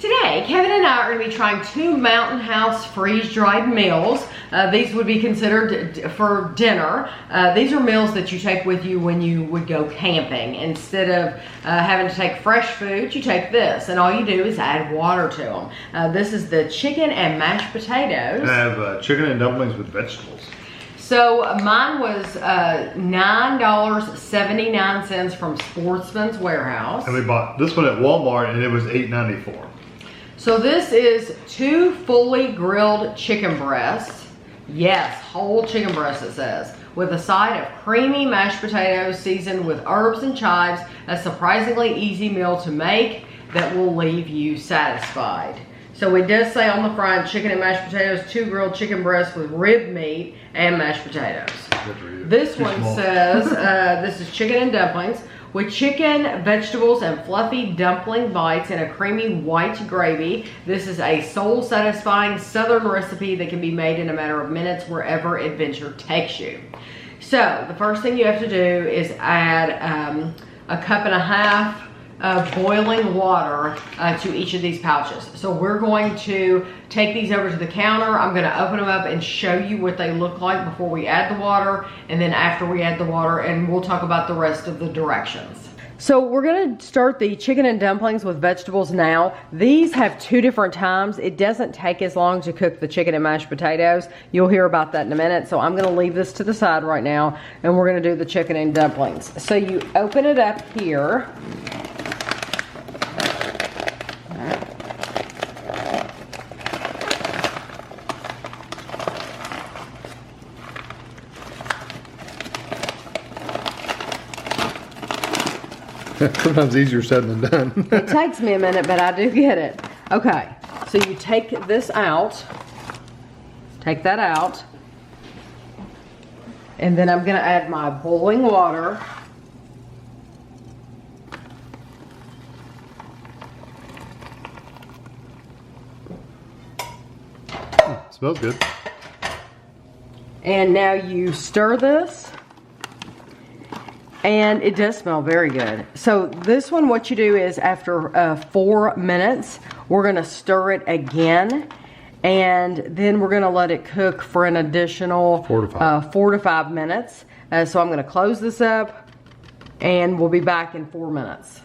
Today, Kevin and I are going to be trying 2 Mountain House freeze-dried meals. These would be considered for dinner. These are meals that you take with you when you would go camping. Instead of having to take fresh food, you take this, and all you do is add water to them. This is the chicken and mashed potatoes. I have chicken and dumplings with vegetables. So mine was $9.79 from Sportsman's Warehouse. And we bought this one at Walmart and it was $8.94. So this is 2 fully grilled chicken breasts. Yes, whole chicken breast it says. With a side of creamy mashed potatoes seasoned with herbs and chives. A surprisingly easy meal to make that will leave you satisfied. So it does say on the front, chicken and mashed potatoes, 2 grilled chicken breasts with rib meat and mashed potatoes. This one says, this is chicken and dumplings with chicken, vegetables, and fluffy dumpling bites in a creamy white gravy. This is a soul-satisfying southern recipe that can be made in a matter of minutes wherever adventure takes you. So the first thing you have to do is add a cup and a half of boiling water to each of these pouches. So we're going to take these over to the counter. I'm gonna open them up and show you what they look like before we add the water, and then after we add the water, and we'll talk about the rest of the directions. So we're gonna start the chicken and dumplings with vegetables now. These have 2 different times. It doesn't take as long to cook the chicken and mashed potatoes. You'll hear about that in a minute. So I'm gonna leave this to the side right now, and we're gonna do the chicken and dumplings. So you open it up here. Sometimes easier said than done. It takes me a minute, but I do get it. Okay, so you take this out. Take that out. And then I'm gonna add my boiling water. Smells good. And now you stir this. And it does smell very good. So this one, what you do is after 4 minutes, we're gonna stir it again. And then we're gonna let it cook for an additional 4 to 5 minutes. So I'm gonna close this up and we'll be back in 4 minutes.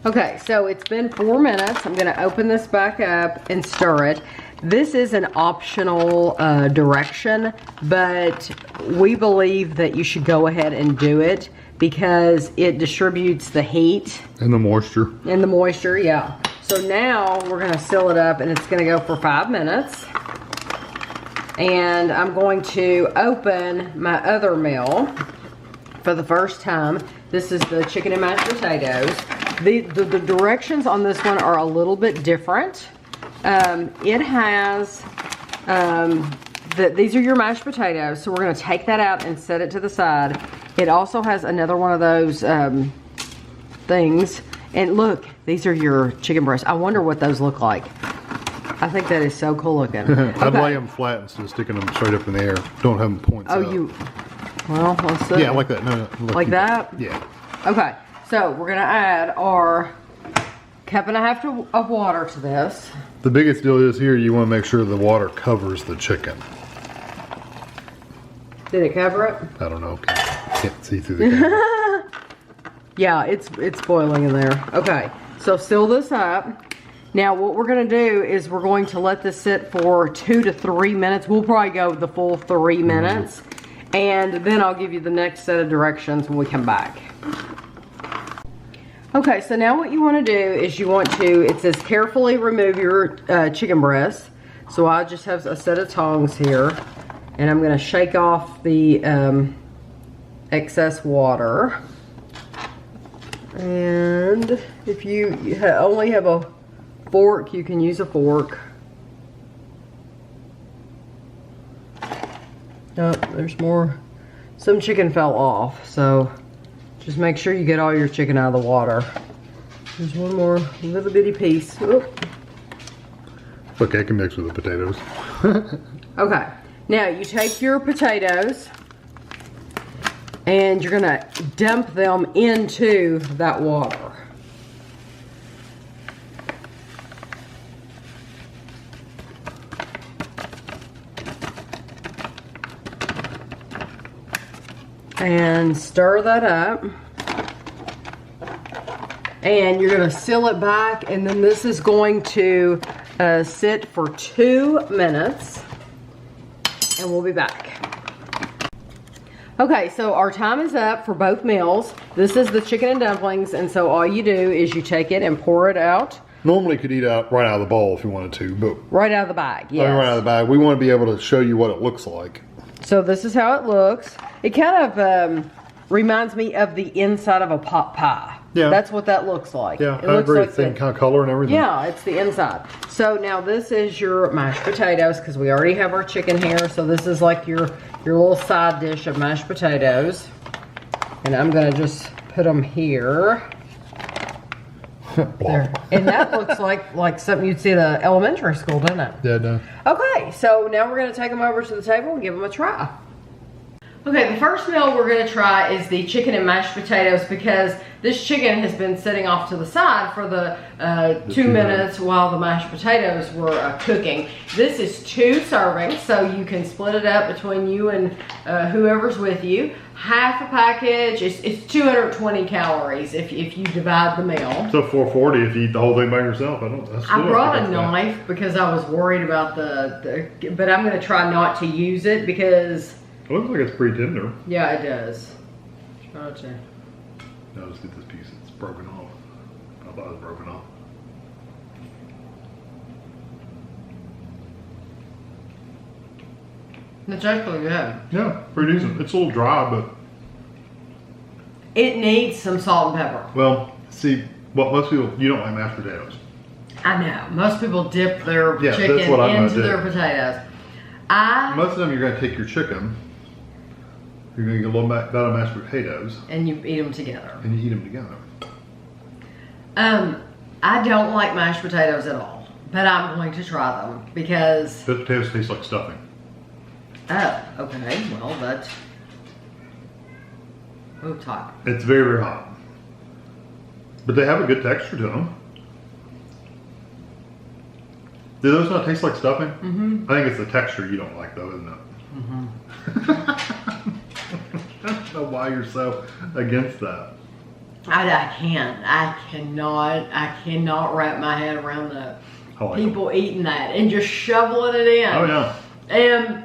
Okay, so it's been 4 minutes. I'm gonna open this back up and stir it. This is an optional direction, but we believe that you should go ahead and do it because it distributes the heat. And the moisture. And the moisture, yeah. So now we're gonna seal it up and it's gonna go for 5 minutes. And I'm going to open my other meal for the first time. This is the chicken and mashed potatoes. The directions on this one are a little bit different. It has, these are your mashed potatoes, so we're gonna take that out and set it to the side. It also has another one of those things. And look, these are your chicken breasts. I wonder what those look like. I think that is so cool looking. I'd lay them flat instead of sticking them straight up in the air. Don't have them points up. Well, let's see. Yeah, like that. No, like that? Yeah. Okay, so we're gonna add our cup and a half of water to this. The biggest deal is here, you want to make sure the water covers the chicken. Did it cover it? I don't know. Can't see through the camera. Yeah, it's boiling in there. Okay, so seal this up. Now what we're gonna do is we're going to let this sit for 2 to 3 minutes. We'll probably go the full 3 minutes. And then I'll give you the next set of directions when we come back. Okay, so now what you want to do is you want to, it says carefully remove your chicken breast. So I just have a set of tongs here. And I'm going to shake off the excess water. And if you only have a fork, you can use a fork. Oh, there's more. Some chicken fell off, so just make sure you get all your chicken out of the water. There's one more little bitty piece. Oop. Okay, I can mix with the potatoes. Okay, now you take your potatoes and you're gonna dump them into that water. And stir that up. And you're gonna seal it back, and then this is going to sit for 2 minutes, and we'll be back. Okay, so our time is up for both meals. This is the chicken and dumplings, and so all you do is you take it and pour it out. Normally you could eat out right out of the bowl if you wanted to, but Right out of the bag, yes. right out of the bag. We want to be able to show you what it looks like. So this is how it looks. It kind of reminds me of the inside of a pot pie. Yeah. That's what that looks like. Yeah, it I looks agree. like Same kind of color and everything. Yeah, it's the inside. So now this is your mashed potatoes, because we already have our chicken here. So this is like your little side dish of mashed potatoes. And I'm gonna just put them here. There. And that looks like something you'd see at an elementary school, doesn't it? Yeah, no. Okay, so now we're gonna take them over to the table and give them a try. Okay, the first meal we're gonna try is the chicken and mashed potatoes, because this chicken has been sitting off to the side for the 2 minutes while the mashed potatoes were cooking. This is 2 servings, so you can split it up between you and whoever's with you. Half a package, it's 220 calories if you divide the meal. So 440 if you eat the whole thing by yourself. I brought a knife because I was worried about but I'm gonna try not to use it because It looks like it's pretty tender. yeah, it does. Try to. Now let's get this piece. It's broken off. I thought it was broken off. It's actually good. Yeah, pretty decent. It's a little dry, but It needs some salt and pepper. well, see, what most people, you don't like mashed potatoes. I know. Most people dip their Yeah, chicken that's what I'm gonna into do. their potatoes. Most of them, you're going to take your chicken, you're going to get a little bit of mashed potatoes, And you eat them together. and you eat them together. I don't like mashed potatoes at all, but I'm going to try them because. Mashed potatoes taste like stuffing. Oh, okay. Well, that's. Oh, it's hot. It's very, very hot. But they have a good texture to them. Do those not taste like stuffing? Mm-hmm. I think it's the texture you don't like, though, isn't it? Mm-hmm. I don't know why you're so against that. I cannot wrap my head around the people eating that and just shoveling it in. Oh, yeah. And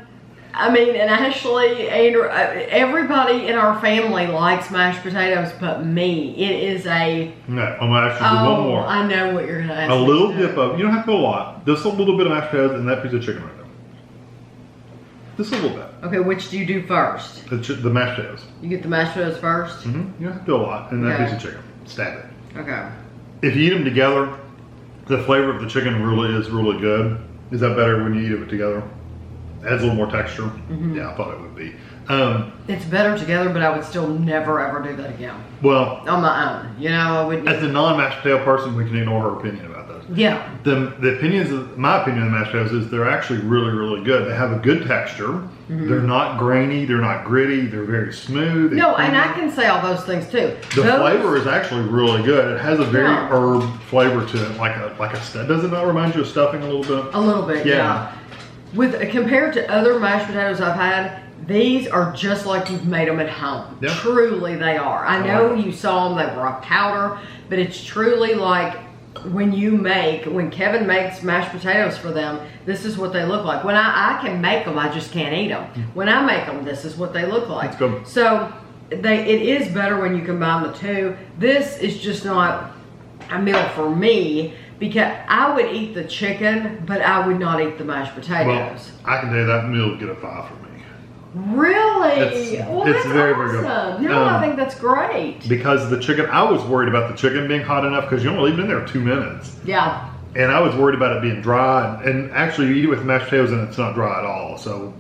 I mean, and actually, everybody in our family likes mashed potatoes, but me. It is a. No, I'm gonna ask you for one more. I know what you're gonna ask. A little dip of. You don't have to put a lot. Just a little bit of mashed potatoes and that piece of chicken right there. Just a little bit. Okay, which do you do first? The mashed potatoes. You get the mashed potatoes first. Mm-hmm. You don't have to do a lot, and that Okay. piece of chicken. Stab it. Okay. If you eat them together, the flavor of the chicken really is really good. Is that better when you eat it together? Adds a little more texture. Mm-hmm. Yeah, I thought it would be. It's better together, but I would still never ever do that again Well, on my own. You know, I wouldn't. as a non-mashed potato person, we can ignore her opinion about those. Yeah. The opinions, my opinion of the mashed potatoes is they're actually really, really good. They have a good texture. Mm-hmm. They're not grainy. They're not gritty. They're very smooth. No, and I can say all those things too. The flavor is actually really good. It has a very Yeah. herb flavor to it, like a does it not remind you of stuffing a little bit? A little bit, yeah. Compared to other mashed potatoes I've had, these are just like you've made them at home. Yeah. Truly, they are. I know you saw them; they were a powder, but it's truly like when Kevin makes mashed potatoes for them. This is what they look like. When I can make them, I just can't eat them. When I make them, this is what they look like. That's good. So it is better when you combine the two. This is just not a meal for me. Because I would eat the chicken, but I would not eat the mashed potatoes. Well, I can tell you that meal would get a 5 for me. Really? It's that's very, very good. awesome. No, I think that's great. Because the chicken, I was worried about the chicken being hot enough because you only leave it in there 2 minutes. Yeah. And I was worried about it being dry. And actually, you eat it with mashed potatoes and it's not dry at all. So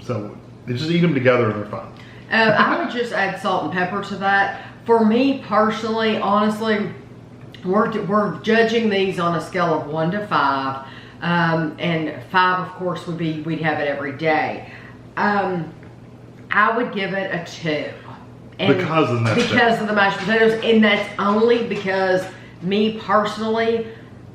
you just eat them together and they're fine. I would just add salt and pepper to that. For me personally, honestly, we're judging these on a scale of 1 to 5, and 5, of course, would be we'd have it every day. I would give it a 2, and because of the mashed potatoes, and that's only because me personally,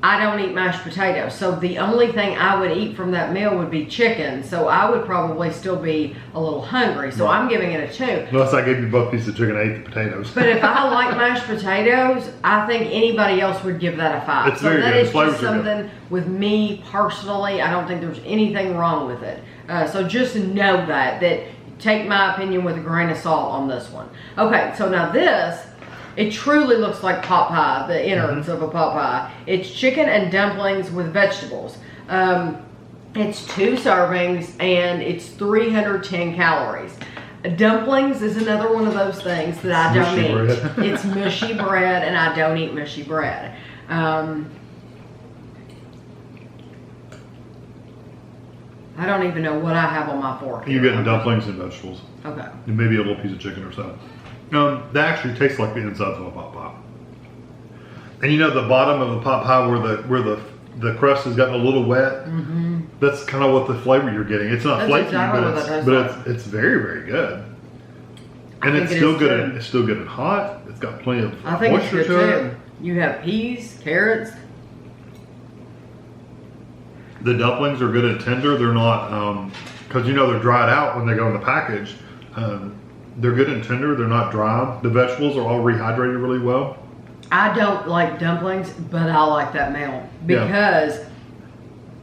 I don't eat mashed potatoes. So the only thing I would eat from that meal would be chicken. So I would probably still be a little hungry. So I'm giving it a 2. Unless I gave you both pieces of chicken, I ate the potatoes. But if I like mashed potatoes, I think anybody else would give that a 5. It's so very that good. is just something with me personally. I don't think there's anything wrong with it. So just know that take my opinion with a grain of salt on this one. Okay, so now this, it truly looks like pot pie, the innards of a pot pie. It's chicken and dumplings with vegetables. It's 2 servings and it's 310 calories. Dumplings is another one of those things that I don't eat. It's mushy bread and I don't eat mushy bread. I don't even know what I have on my fork. You're getting dumplings and vegetables. Okay. And maybe a little piece of chicken or so. That actually tastes like the insides of a pot pie. And you know the bottom of a pot pie where the crust has gotten a little wet? That's kind of what the flavor you're getting. It's not flaky, but it's very, very good. And it's still good. It's still good and hot. It's got plenty of I think it's moisture good to too. You have peas, carrots. The dumplings are good and tender. They're not, because you know they're dried out when they go in the package. They're good and tender. They're not dry. The vegetables are all rehydrated really well. I don't like dumplings, but I like that meal because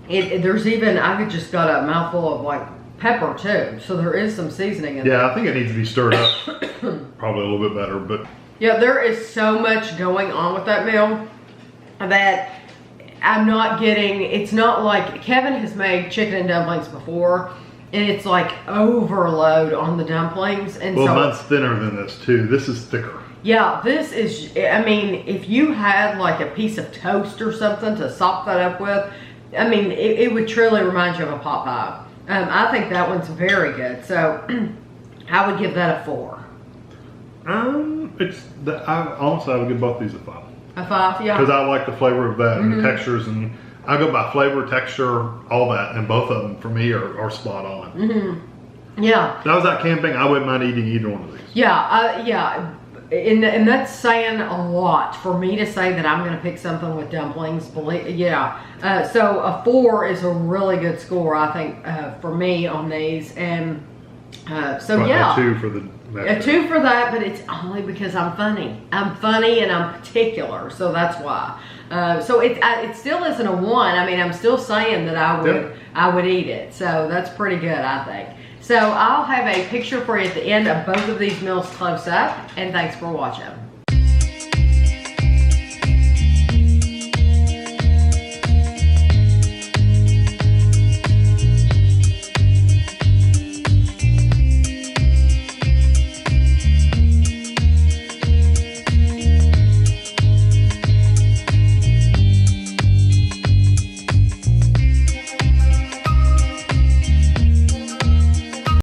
there's even, I just got a mouthful of like pepper too. So there is some seasoning in there. Yeah, I think it needs to be stirred up probably a little bit better, but. Yeah, there is so much going on with that meal that I'm not getting, it's not like, Kevin has made chicken and dumplings before, and it's like overload on the dumplings. And well, mine's thinner than this too. This is thicker. Yeah, this is, I mean, if you had like a piece of toast or something to sop that up with, I mean, it would truly remind you of a pot pie. I think that one's very good. So I would give that a 4. Honestly, I would give both these a 5. A 5, yeah. Because I like the flavor of that and the textures, and I go by flavor, texture, all that, and both of them for me are spot on. Yeah. If I was out camping, I wouldn't mind eating either one of these. Yeah, yeah. And that's saying a lot for me to say that I'm going to pick something with dumplings. So a 4 is a really good score, I think, for me on these. And so yeah, a 2 for the a 2 for that, but it's only because I'm funny. I'm funny and I'm particular, so that's why. So it still isn't a 1. I mean, I'm still saying that I would eat it. So that's pretty good, I think. So I'll have a picture for you at the end of both of these meals close up, and thanks for watching.